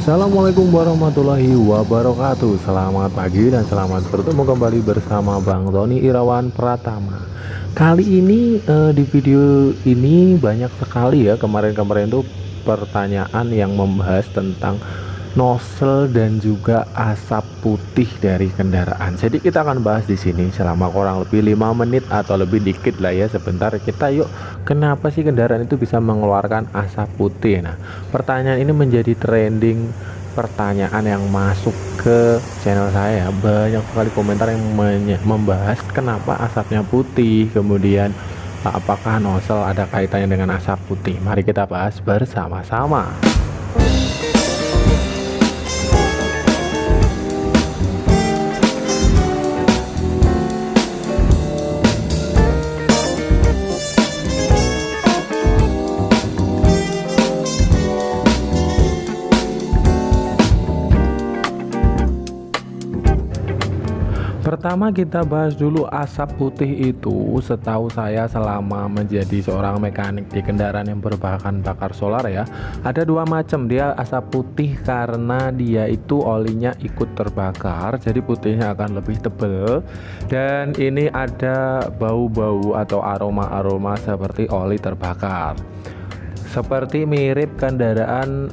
Assalamualaikum warahmatullahi wabarakatuh. Selamat pagi dan selamat bertemu kembali bersama Bang Tony Irawan Pratama. Kali ini di video ini banyak sekali ya kemarin-kemarin tuh pertanyaan yang membahas tentang nozzle dan juga asap putih dari kendaraan. Jadi kita akan bahas di sini selama kurang lebih 5 menit atau lebih dikit lah ya, sebentar. Kita yuk, kenapa sih kendaraan itu bisa mengeluarkan asap putih? Nah, pertanyaan ini menjadi trending pertanyaan yang masuk ke channel saya. Banyak sekali komentar yang membahas kenapa asapnya putih, kemudian apakah nozzle ada kaitannya dengan asap putih. Mari kita bahas bersama-sama. Pertama kita bahas dulu asap putih itu. Setahu saya selama menjadi seorang mekanik di kendaraan yang berbahan bakar solar ya, ada dua macam. Dia asap putih karena dia itu olinya ikut terbakar, jadi putihnya akan lebih tebal. Dan ini ada bau-bau atau aroma-aroma seperti oli terbakar, seperti mirip kendaraan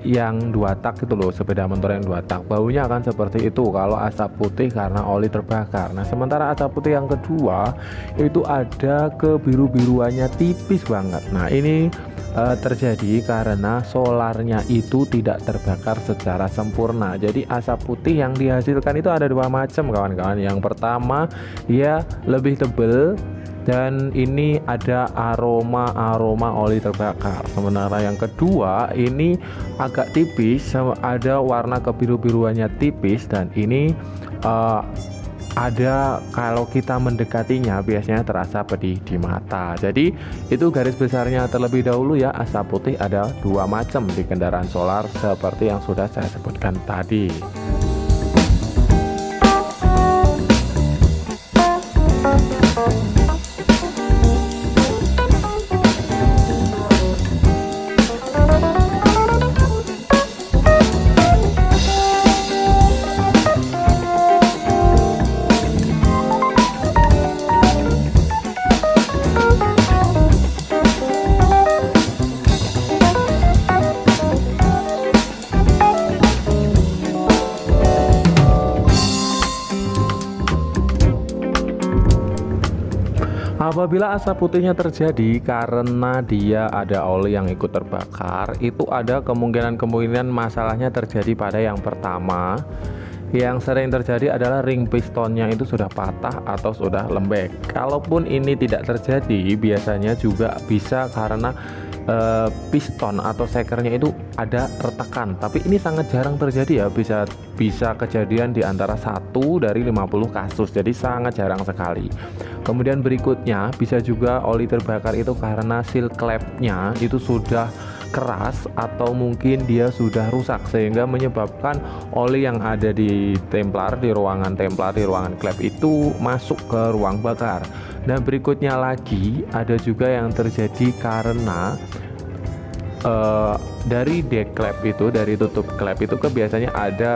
yang dua tak itu loh, sepeda motor yang dua tak, baunya akan seperti itu kalau asap putih karena oli terbakar. Nah, sementara asap putih yang kedua itu ada kebiru-biruannya tipis banget. Nah, ini terjadi karena solarnya itu tidak terbakar secara sempurna. Jadi asap putih yang dihasilkan itu ada dua macam kawan-kawan. Yang pertama, dia lebih tebal dan ini ada aroma oli terbakar. Sementara yang kedua ini agak tipis, ada warna kebiru-biruannya tipis, dan ini ada, kalau kita mendekatinya biasanya terasa pedih di mata. Jadi itu garis besarnya terlebih dahulu ya. Asap putih ada dua macam di kendaraan solar seperti yang sudah saya sebutkan tadi. Apabila asap putihnya terjadi karena dia ada oli yang ikut terbakar, itu ada kemungkinan masalahnya terjadi pada yang pertama. Yang sering terjadi adalah ring pistonnya itu sudah patah atau sudah lembek. Kalaupun ini tidak terjadi, biasanya juga bisa karena piston atau sekernya itu ada retakan, tapi ini sangat jarang terjadi ya. Bisa kejadian di antara 1 dari 50 kasus, jadi sangat jarang sekali. Kemudian berikutnya bisa juga oli terbakar itu karena seal clamp-nya itu sudah keras atau mungkin dia sudah rusak, sehingga menyebabkan oli yang ada di templar, di ruangan klep itu masuk ke ruang bakar. Dan berikutnya lagi ada juga yang terjadi karena dari deck klep itu, dari tutup klep itu biasanya ada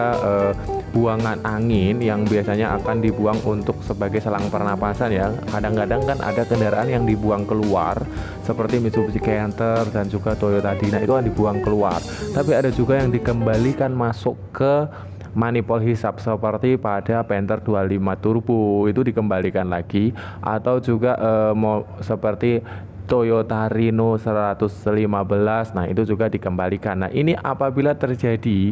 buangan angin yang biasanya akan dibuang untuk sebagai selang pernapasan ya. Kadang-kadang kan ada kendaraan yang dibuang keluar seperti Mitsubishi Canter dan juga Toyota Dina, itu kan dibuang keluar. Tapi ada juga yang dikembalikan masuk ke manifold hisap seperti pada Panther 25 Turbo, itu dikembalikan lagi. Atau juga seperti Toyota Reno 115, nah itu juga dikembalikan. Nah, ini apabila terjadi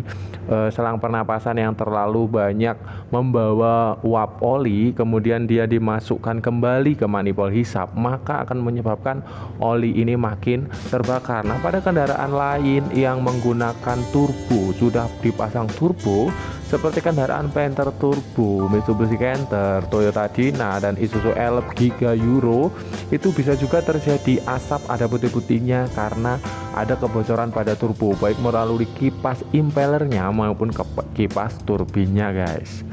selang pernapasan yang terlalu banyak membawa uap oli, kemudian dia dimasukkan kembali ke manifold hisap, maka akan menyebabkan oli ini makin terbakar. Nah, pada kendaraan lain yang menggunakan turbo, sudah dipasang turbo seperti kendaraan Panther Turbo, Mitsubishi Canter, Toyota Dina, dan Isuzu Elf Giga Euro, itu bisa juga terjadi asap ada putih-putihnya karena ada kebocoran pada turbo, baik melalui kipas impellernya maupun kipas turbinnya, guys.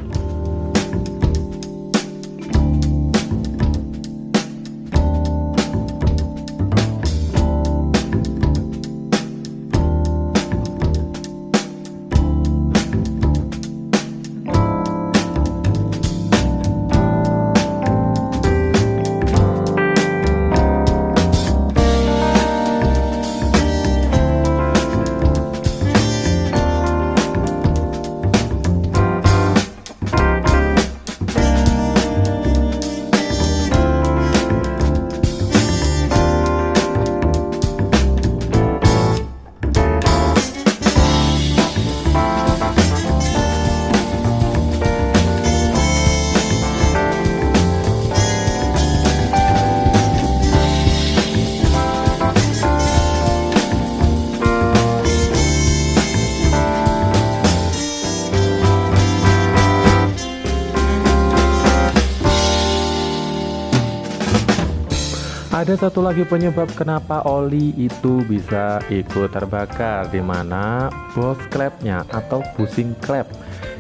Ada satu lagi penyebab kenapa oli itu bisa ikut terbakar, di mana bos klepnya atau bushing klep.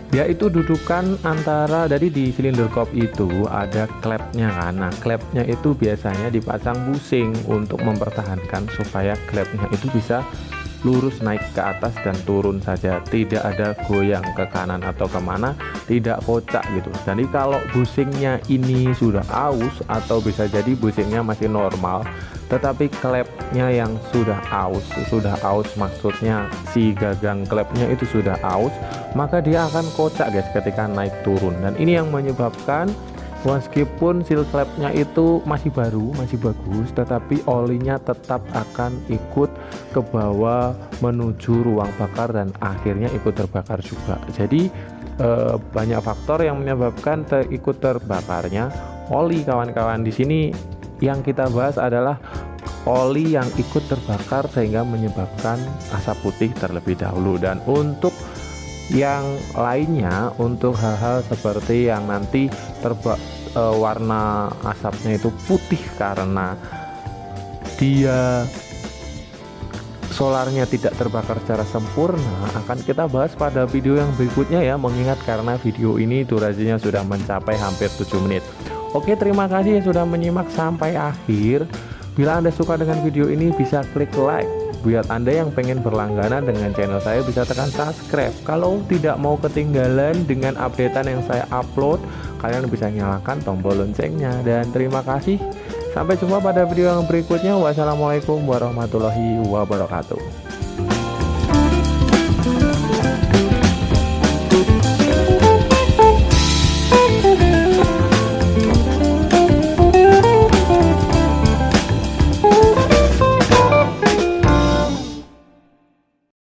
Dia itu dudukan antara, dari di silinder kop itu ada klepnya kan. Nah, klepnya itu biasanya dipasang bushing untuk mempertahankan supaya klepnya itu bisa lurus naik ke atas dan turun saja, tidak ada goyang ke kanan atau kemana, tidak kocak gitu. Jadi kalau bushingnya ini sudah aus, atau bisa jadi bushingnya masih normal tetapi klepnya yang sudah aus maksudnya si gagang klepnya itu sudah aus, maka dia akan kocak guys ketika naik turun. Dan ini yang menyebabkan meskipun seal klepnya itu masih baru, masih bagus, tetapi olinya tetap akan ikut ke bawah menuju ruang bakar dan akhirnya ikut terbakar juga. Jadi banyak faktor yang menyebabkan ikut terbakarnya oli, kawan-kawan. Di sini yang kita bahas adalah oli yang ikut terbakar sehingga menyebabkan asap putih terlebih dahulu. Dan untuk yang lainnya, untuk hal-hal seperti yang nanti warna asapnya itu putih karena dia solarnya tidak terbakar secara sempurna, akan kita bahas pada video yang berikutnya ya, mengingat karena video ini durasinya sudah mencapai hampir 7 menit. Oke, terima kasih yang sudah menyimak sampai akhir. Bila Anda suka dengan video ini, bisa klik like. Buat Anda yang pengen berlangganan dengan channel saya, bisa tekan subscribe. Kalau tidak mau ketinggalan dengan updatean yang saya upload, kalian bisa nyalakan tombol loncengnya. Dan terima kasih. Sampai jumpa pada video yang berikutnya. Wassalamualaikum warahmatullahi wabarakatuh.